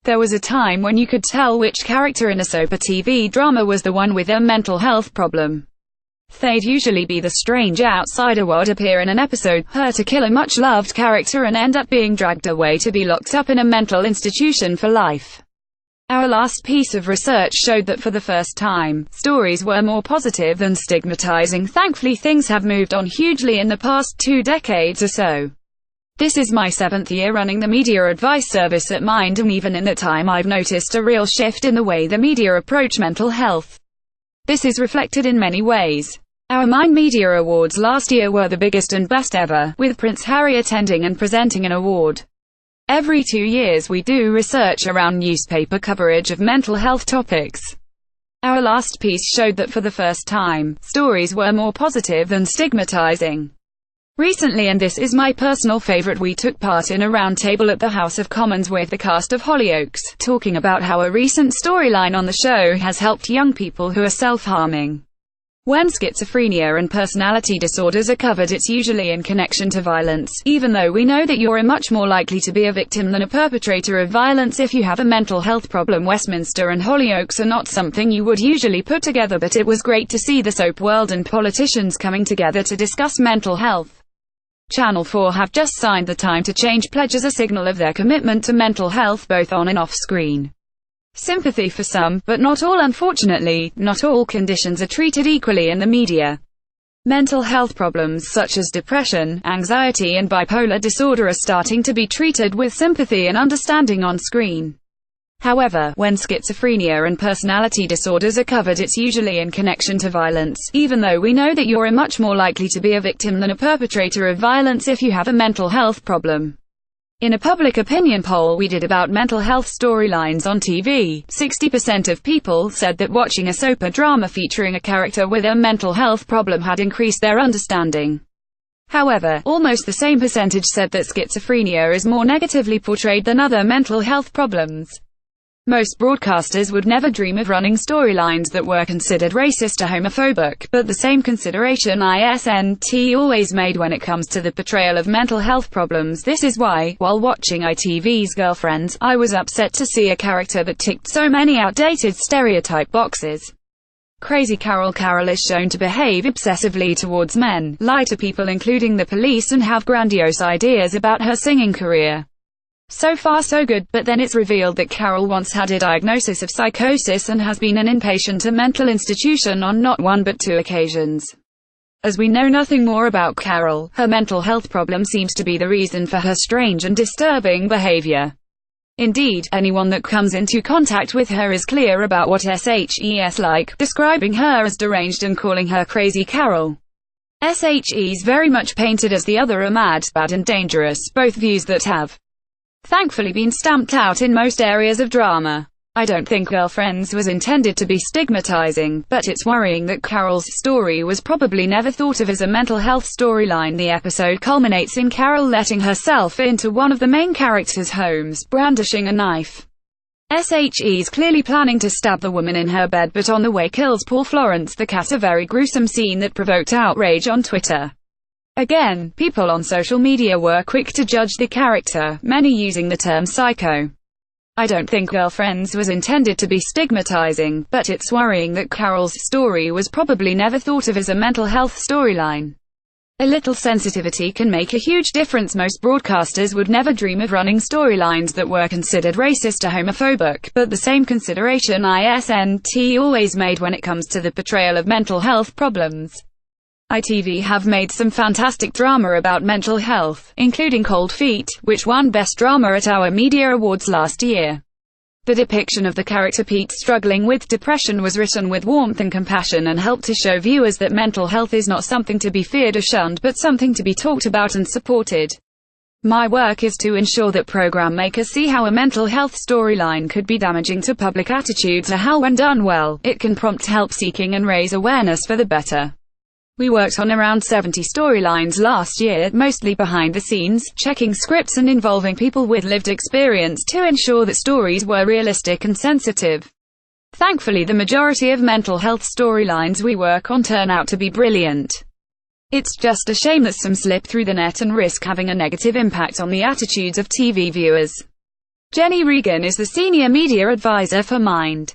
There was a time when you could tell which character in a soap or TV drama was the one with a mental health problem. They'd usually be the strange outsider would appear in an episode, hurt or kill a much-loved character and end up being dragged away to be locked up in a mental institution for life. Our last piece of research showed that for the first time, stories were more positive than stigmatizing. Thankfully, things have moved on hugely in the past 2 decades or so. This is my 7th year running the media advice service at Mind, and even in that time I've noticed a real shift in the way the media approach mental health. This is reflected in many ways. Our Mind Media Awards last year were the biggest and best ever, with Prince Harry attending and presenting an award. Every 2 years we do research around newspaper coverage of mental health topics. Our last piece showed that for the first time, stories were more positive than stigmatizing. Recently, and this is my personal favorite, we took part in a roundtable at the House of Commons with the cast of Hollyoaks, talking about how a recent storyline on the show has helped young people who are self-harming. When schizophrenia and personality disorders are covered, it's usually in connection to violence, even though we know that you're much more likely to be a victim than a perpetrator of violence if you have a mental health problem. Westminster and Hollyoaks are not something you would usually put together, but it was great to see the soap world and politicians coming together to discuss mental health. Channel 4 have just signed the Time to Change pledge as a signal of their commitment to mental health both on and off screen. Sympathy for some, but not all. Unfortunately, not all conditions are treated equally in the media. Mental health problems such as depression, anxiety and bipolar disorder are starting to be treated with sympathy and understanding on screen. However, when schizophrenia and personality disorders are covered, it's usually in connection to violence, even though we know that you're much more likely to be a victim than a perpetrator of violence if you have a mental health problem. In a public opinion poll we did about mental health storylines on TV, 60% of people said that watching a soap or drama featuring a character with a mental health problem had increased their understanding. However, almost the same percentage said that schizophrenia is more negatively portrayed than other mental health problems. Most broadcasters would never dream of running storylines that were considered racist or homophobic, but the same consideration isn't always made when it comes to the portrayal of mental health problems. This is why, while watching ITV's Girlfriends, I was upset to see a character that ticked so many outdated stereotype boxes. Crazy Carol. Carol is shown to behave obsessively towards men, lie to people including the police, and have grandiose ideas about her singing career. So far so good, but then it's revealed that Carol once had a diagnosis of psychosis and has been an inpatient at a mental institution on not 1 but 2 occasions. As we know nothing more about Carol, her mental health problem seems to be the reason for her strange and disturbing behavior. Indeed, anyone that comes into contact with her is clear about what SHE's like, describing her as deranged and calling her Crazy Carol. SHE's very much painted as the other are mad, bad and dangerous, both views that have thankfully been stamped out in most areas of drama. I don't think Girlfriends was intended to be stigmatizing, but it's worrying that Carol's story was probably never thought of as a mental health storyline. The episode culminates in Carol letting herself into one of the main characters' homes, brandishing a knife. SHE's clearly planning to stab the woman in her bed, but on the way kills Paul Florence the cat, a very gruesome scene that provoked outrage on Twitter. Again, people on social media were quick to judge the character, many using the term psycho. I don't think Girlfriends was intended to be stigmatizing, but it's worrying that Carol's story was probably never thought of as a mental health storyline. A little sensitivity can make a huge difference. Most broadcasters would never dream of running storylines that were considered racist or homophobic, but the same consideration isn't always made when it comes to the portrayal of mental health problems. ITV have made some fantastic drama about mental health, including Cold Feet, which won Best Drama at our Media Awards last year. The depiction of the character Pete struggling with depression was written with warmth and compassion and helped to show viewers that mental health is not something to be feared or shunned, but something to be talked about and supported. My work is to ensure that program makers see how a mental health storyline could be damaging to public attitudes, or how when done well, it can prompt help seeking and raise awareness for the better. We worked on around 70 storylines last year, mostly behind the scenes, checking scripts and involving people with lived experience to ensure that stories were realistic and sensitive. Thankfully, the majority of mental health storylines we work on turn out to be brilliant. It's just a shame that some slip through the net and risk having a negative impact on the attitudes of TV viewers. Jenny Regan is the senior media advisor for Mind.